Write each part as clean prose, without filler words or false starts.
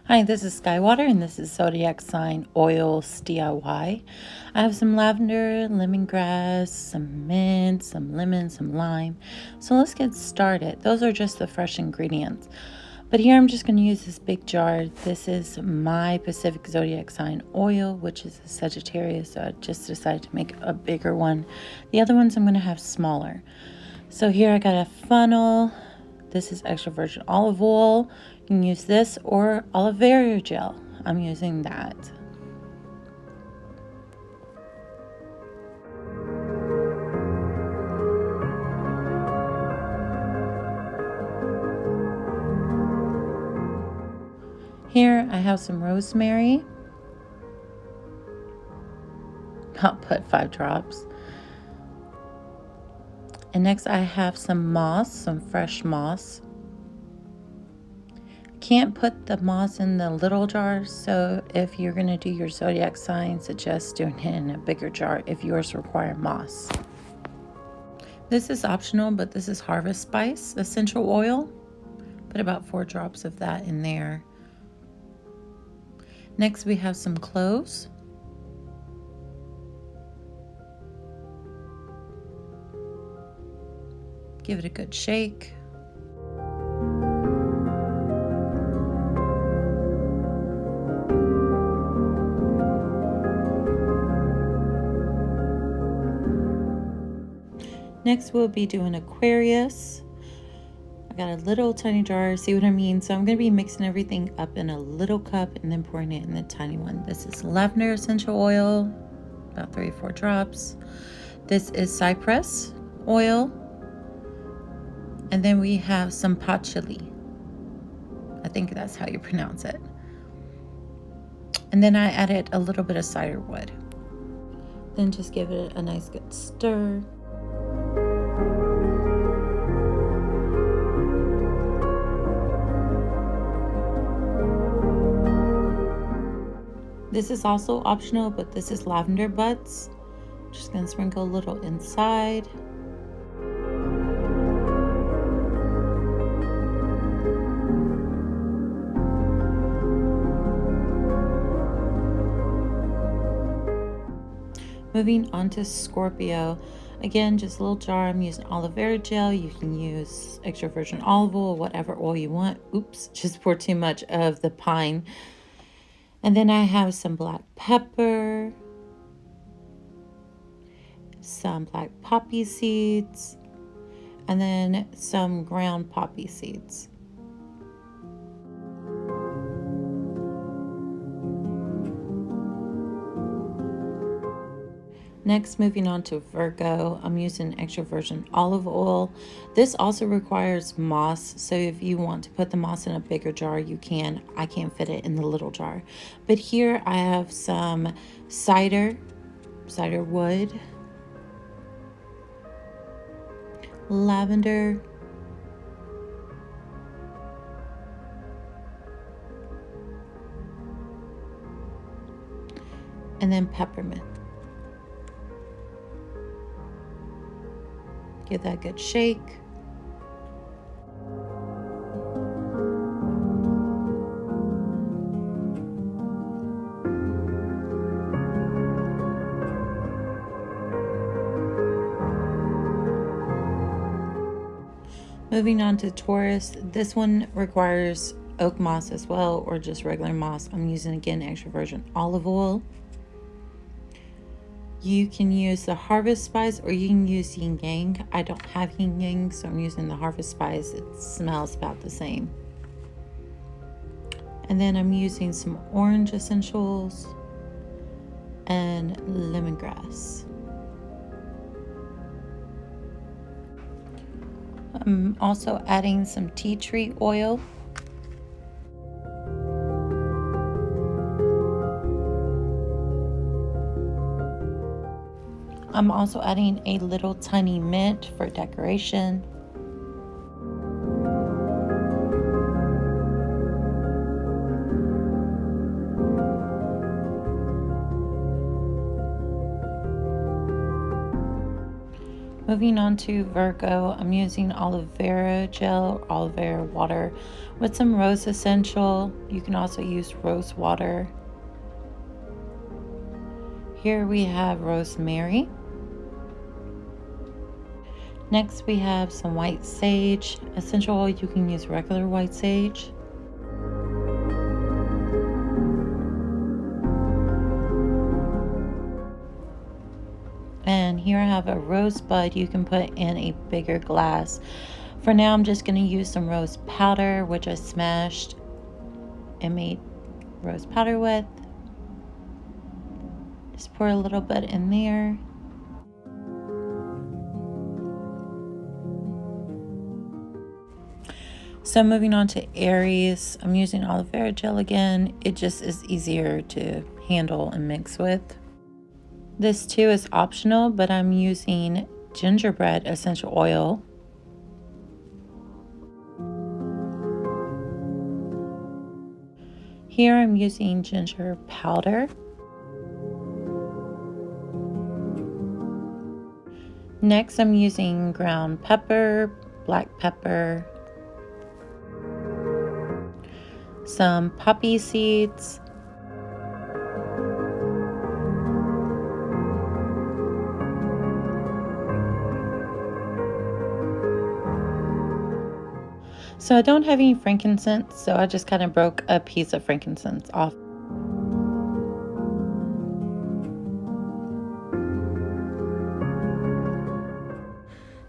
Hi, this is Skywater, and this is Zodiac Sign Oils DIY. I have some lavender, lemongrass, some mint, some lemon, some lime. So let's get started. Those are just the fresh ingredients. But here I'm just going to use this big jar. This is my Pacific Zodiac Sign oil, which is a Sagittarius. So I just decided to make a bigger one. The other ones I'm going to have smaller. So here I got a funnel. This is extra virgin olive oil. You can use this or aloe vera gel. I'm using that. Here I have some rosemary. I'll put 5 drops. And next I have some moss, some fresh moss. Can't put the moss in the little jar, so if you're going to do your zodiac sign, suggest doing it in a bigger jar if yours require moss. This is optional, but this is harvest spice essential oil. Put about 4 drops of that in there. Next we have some cloves. Give it a good shake. Next we'll be doing Aquarius. I got a little tiny jar, see what I mean? So I'm going to be mixing everything up in a little cup and then pouring it in the tiny one. This is lavender essential oil, about 3 or 4 drops. This is cypress oil. And then we have some patchouli. I think that's how you pronounce it. And then I added a little bit of cider wood. Then just give it a nice good stir. This is also optional, but this is lavender buds. Just gonna sprinkle a little inside. Moving on to Scorpio. Again, just a little jar. I'm using aloe vera gel. You can use extra virgin olive oil, whatever oil you want. Oops, just poured too much of the pine. And then I have some black pepper, some black poppy seeds, and then some ground poppy seeds. Next, moving on to Virgo, I'm using extra virgin olive oil. This also requires moss, so if you want to put the moss in a bigger jar, you can. I can't fit it in the little jar. But here I have some cider wood, lavender, and then peppermint. Give that a good shake. Moving on to Taurus, this one requires oak moss as well, or just regular moss. I'm using again extra virgin olive oil. You can use the harvest spice or you can use yin yang. I don't have yin yang, so I'm using the harvest spice. It smells about the same. And then I'm using some orange essentials and lemongrass. I'm also adding some tea tree oil. I'm also adding a little tiny mint for decoration. Moving on to Virgo, I'm using aloe vera gel, aloe vera water with some rose essential. You can also use rose water. Here we have rosemary. Next we have some white sage essential oil. You can use regular white sage. And here I have a rosebud you can put in a bigger glass. For now, I'm just going to use some rose powder, which I smashed and made rose powder with. Just pour a little bit in there. So moving on to Aries, I'm using aloe vera gel again. It just is easier to handle and mix with. This too is optional, but I'm using gingerbread essential oil. Here I'm using ginger powder. Next I'm using ground pepper, black pepper, some poppy seeds, so I don't have any frankincense, so I just kind of broke a piece of frankincense off.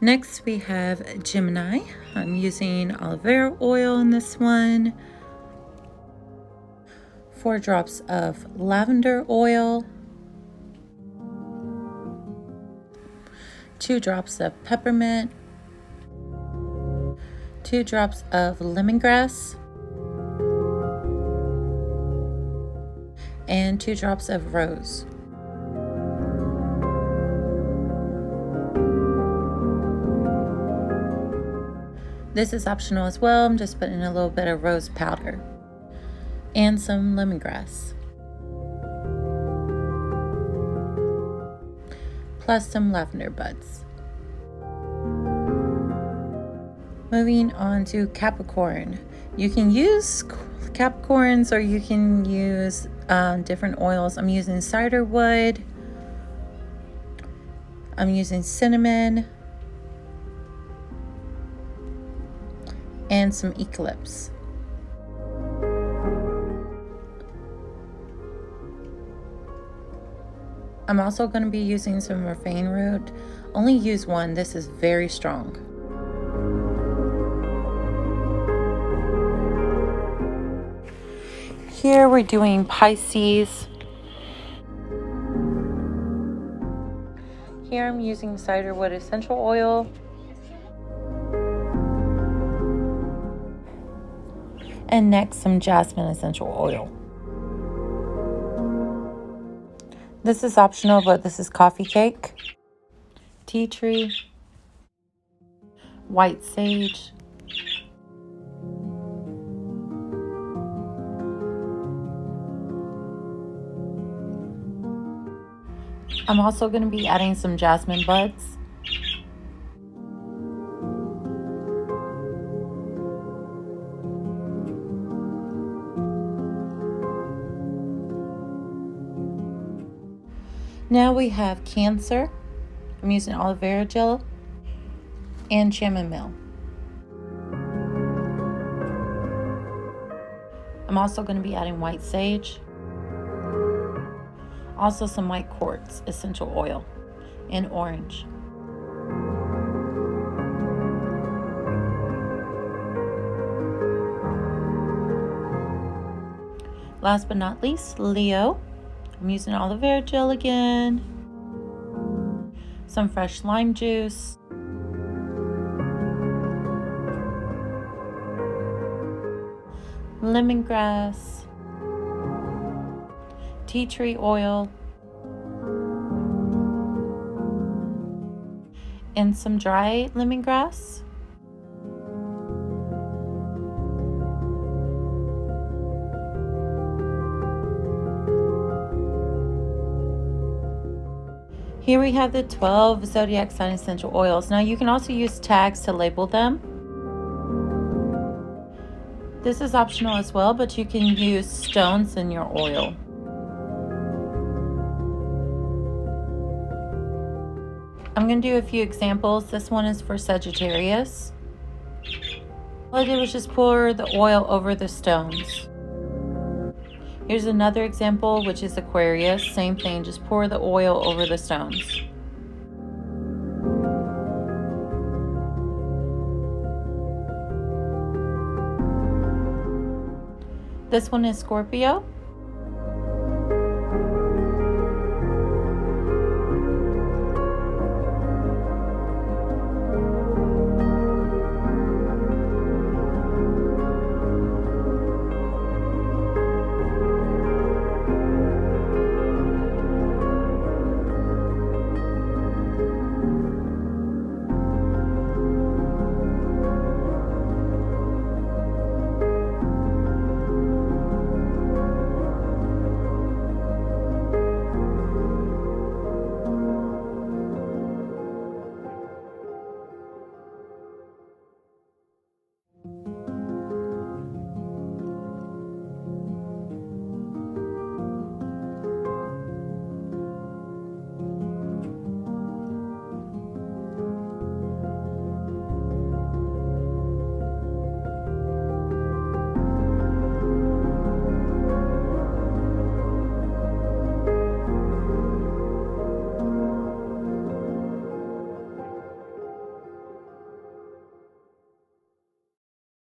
Next we have Gemini. I'm using aloe vera oil in this one. 4 drops of lavender oil. 2 drops of peppermint. 2 drops of lemongrass. And 2 drops of rose. This is optional as well. I'm just putting a little bit of rose powder and some lemongrass, plus some lavender buds. Moving on to Capricorn. You can use Capricorns or you can use different oils. I'm using cider wood. I'm using cinnamon. And some eucalyptus. I'm also going to be using some vervain root. Only use one. This is very strong. Here we're doing Pisces. Here I'm using cider wood essential oil. And next, some jasmine essential oil. This is optional, but this is coffee cake, tea tree, white sage, I'm also going to be adding some jasmine buds. Now we have Cancer. I'm using aloe vera gel and chamomile. I'm also going to be adding white sage, also some white quartz essential oil, and orange. Last but not least, Leo. I'm using aloe vera gel again, some fresh lime juice, lemongrass, tea tree oil, and some dry lemongrass. Here we have the 12 zodiac sign essential oils. Now you can also use tags to label them. This is optional as well, but you can use stones in your oil. I'm going to do a few examples. This one is for Sagittarius. All I did was just pour the oil over the stones. Here's another example, which is Aquarius. Same thing, just pour the oil over the stones. This one is Scorpio.